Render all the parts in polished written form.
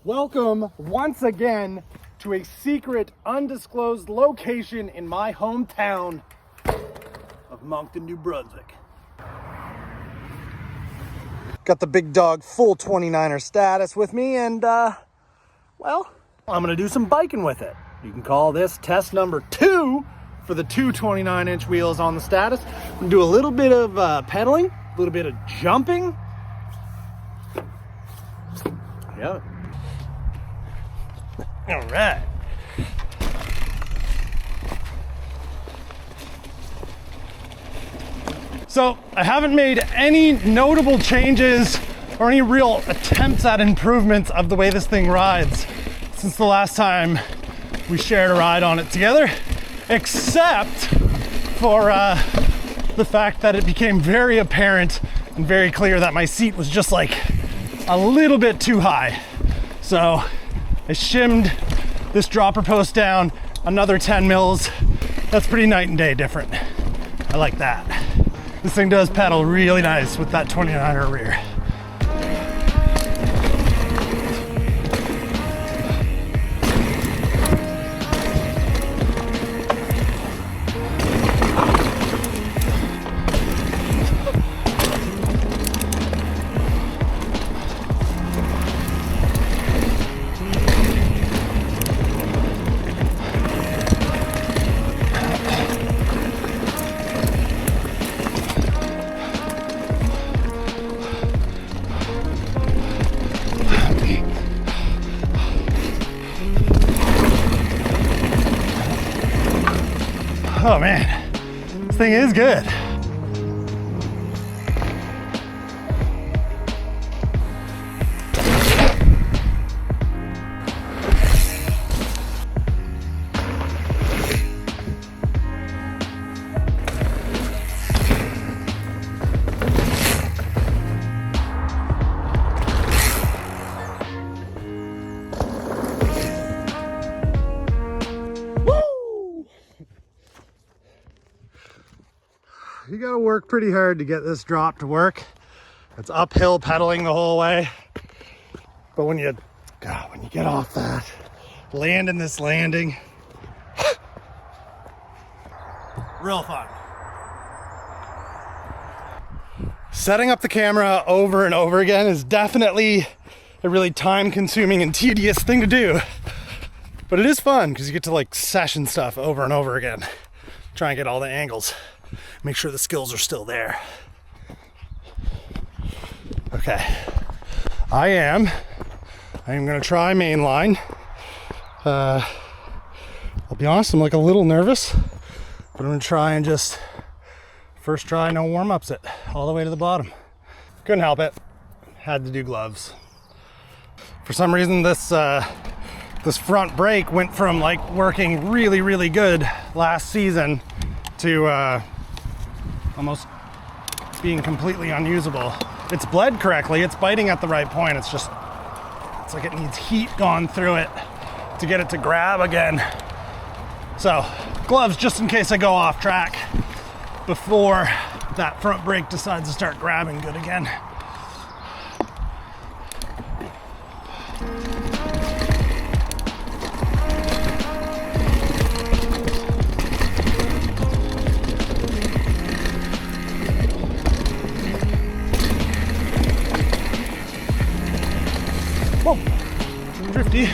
Welcome once again to a secret, undisclosed location in my hometown of Moncton, New Brunswick. Got the big dog full 29er status with me, and well, I'm gonna do some biking with it. You can call this test number 2 for the two 29-inch wheels on the status. I'm gonna do a little bit of pedaling, a little bit of jumping. Yeah. All right. So I haven't made any notable changes or any real attempts at improvements of the way this thing rides since the last time we shared a ride on it together, except for the fact that it became very apparent and very clear that my seat was just like a little bit too high. So I shimmed this dropper post down another 10 mils. That's pretty night and day different. I like that. This thing does pedal really nice with that 29er rear. Oh man, this thing is good. You gotta work pretty hard to get this drop to work. It's uphill pedaling the whole way. But when you get off that, land in this landing, real fun. Setting up the camera over and over again is definitely a really time-consuming and tedious thing to do. But it is fun because you get to like session stuff over and over again. Try and get all the angles. Make sure the skills are still there. Okay, I am gonna try mainline. I'll be honest, I'm like a little nervous, but I'm gonna try and just first try, no warm-ups it all the way to the bottom. Couldn't help it, had to do gloves. For some reason this front brake went from like working really good last season to almost being completely unusable. It's bled correctly, it's biting at the right point, it's like it needs heat gone through it to get it to grab again. So, gloves just in case I go off track before that front brake decides to start grabbing good again. Whoa, drifty.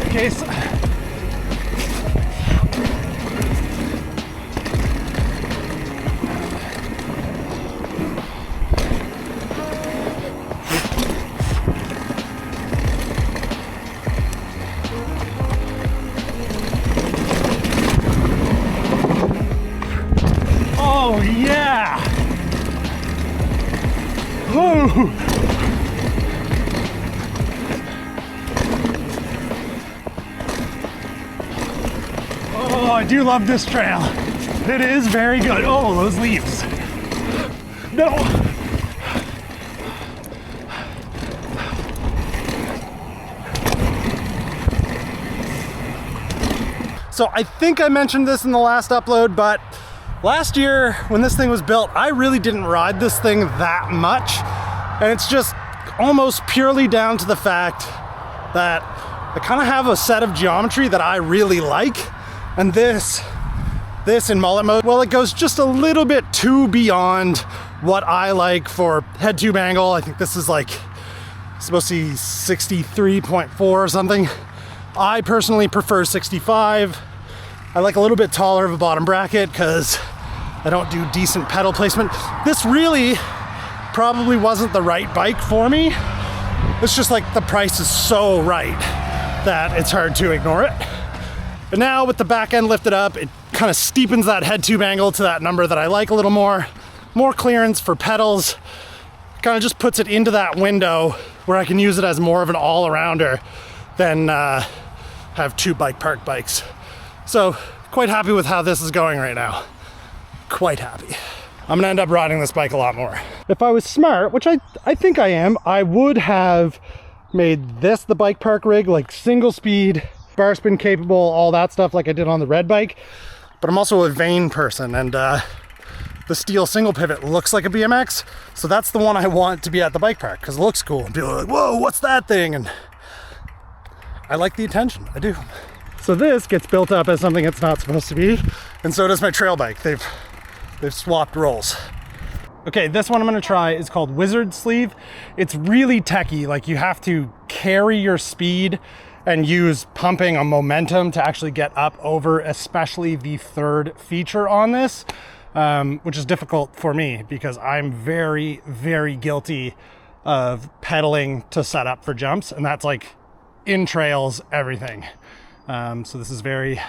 Case. Oh yeah! Woo! Oh, I do love this trail. It is very good. Oh, those leaves. No. So I think I mentioned this in the last upload, but last year when this thing was built, I really didn't ride this thing that much. And it's just almost purely down to the fact that I kind of have a set of geometry that I really like. And this in mullet mode, well, it goes just a little bit too beyond what I like for head tube angle. I think this is like supposed to be 63.4 or something. I personally prefer 65. I like a little bit taller of a bottom bracket because I don't do decent pedal placement. This really probably wasn't the right bike for me. It's just like the price is so right that it's hard to ignore it. But now with the back end lifted up, it kind of steepens that head tube angle to that number that I like a little more. More clearance for pedals. Kind of just puts it into that window where I can use it as more of an all-arounder than have two bike park bikes. So quite happy with how this is going right now. Quite happy. I'm gonna end up riding this bike a lot more. If I was smart, which I think I am, I would have made this the bike park rig, like single speed, bar spin capable, all that stuff like I did on the red bike. But I'm also a vain person, and the steel single pivot looks like a BMX, so that's the one I want to be at the bike park because it looks cool. And people are like, whoa, what's that thing? And I like the attention, I do. So this gets built up as something it's not supposed to be, and so does my trail bike. They've swapped roles. Okay, this one I'm gonna try is called Wizard Sleeve. It's really techy, like you have to carry your speed and use pumping a momentum to actually get up over, especially the third feature on this, which is difficult for me because I'm very, very guilty of pedaling to set up for jumps, and that's like in trails, everything. So this is very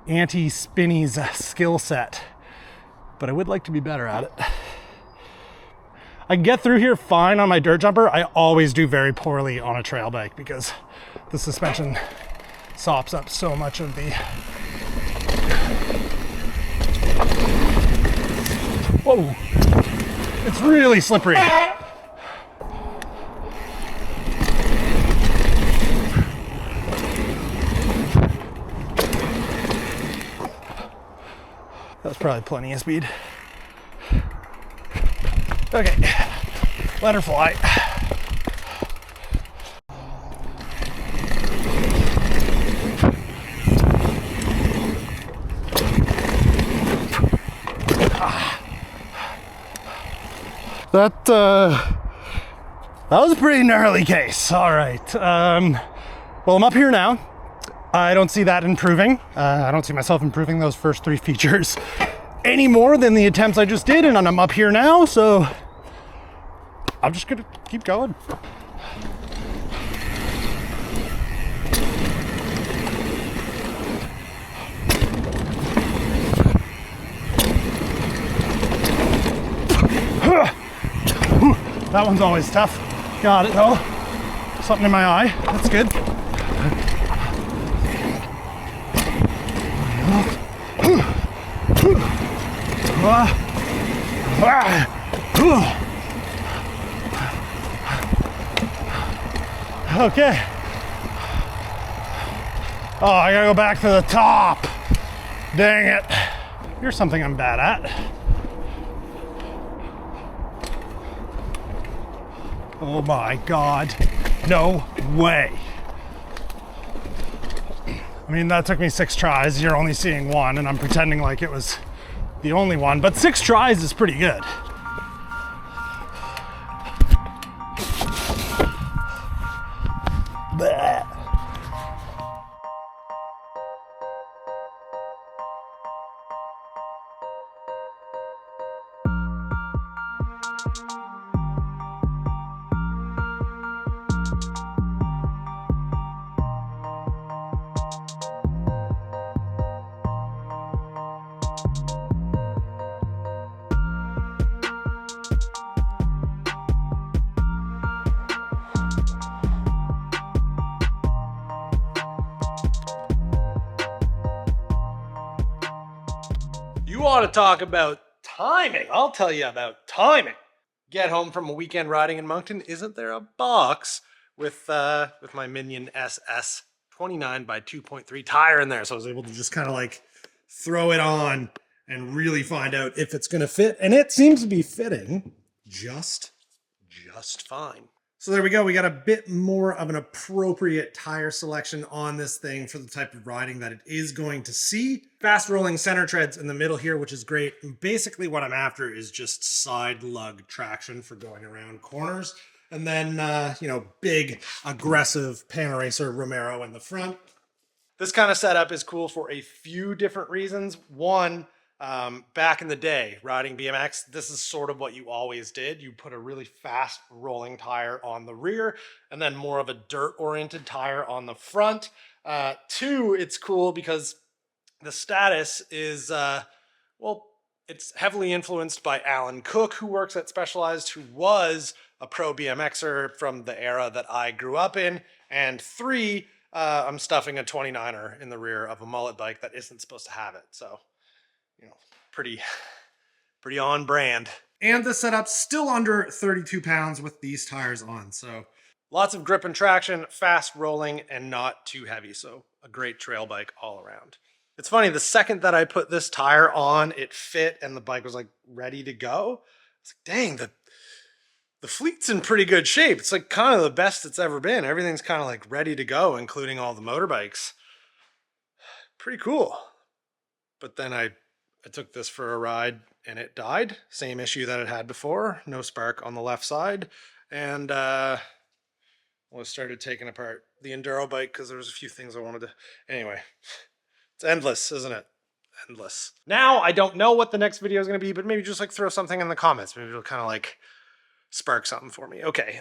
anti-spinny's skill set, but I would like to be better at it. I can get through here fine on my dirt jumper. I always do very poorly on a trail bike because the suspension sops up so much of the... Whoa, it's really slippery. That's probably plenty of speed. Okay, let her fly. That was a pretty gnarly case. All right. Well, I'm up here now. I don't see that improving. I don't see myself improving those first three features any more than the attempts I just did, and I'm up here now, so I'm just gonna keep going. That one's always tough. Got it though. Something in my eye. That's good. Okay. Oh, I gotta go back to the top. Dang it. Here's something I'm bad at. Oh my God. No way. I mean, that took me 6 tries. You're only seeing one, and I'm pretending like it was the only one, but 6 tries is pretty good. Bleh. You want to talk about timing? I'll tell you about timing. Get home from a weekend riding in Moncton. Isn't there a box with my Minion SS 29 by 2.3 tire in there. So I was able to just kind of like throw it on and really find out if it's going to fit. And it seems to be fitting just fine. So there we go. We got a bit more of an appropriate tire selection on this thing for the type of riding that it is going to see. Fast rolling center treads in the middle here, which is great. And basically what I'm after is just side lug traction for going around corners. And then, you know, big, aggressive Panaracer Romero in the front. This kind of setup is cool for a few different reasons. One, back in the day, riding BMX, this is sort of what you always did. You put a really fast rolling tire on the rear and then more of a dirt-oriented tire on the front. Two, it's cool because the status is, well, it's heavily influenced by Alan Cook, who works at Specialized, who was a pro BMXer from the era that I grew up in. And three, I'm stuffing a 29er in the rear of a mullet bike that isn't supposed to have it. So, you know, pretty on brand. And the setup's still under 32 pounds with these tires on. So lots of grip and traction, fast rolling, and not too heavy. So a great trail bike all around. It's funny, the second that I put this tire on, it fit and the bike was like ready to go. It's like, dang, the fleet's in pretty good shape. It's like kind of the best it's ever been. Everything's kind of like ready to go, including all the motorbikes. Pretty cool. But then I took this for a ride and it died. Same issue that it had before. No spark on the left side. And I started taking apart the enduro bike because there was a few things I wanted to... Anyway, it's endless, isn't it? Endless. Now, I don't know what the next video is going to be, but maybe just like throw something in the comments. Maybe it'll kind of like spark something for me. Okay.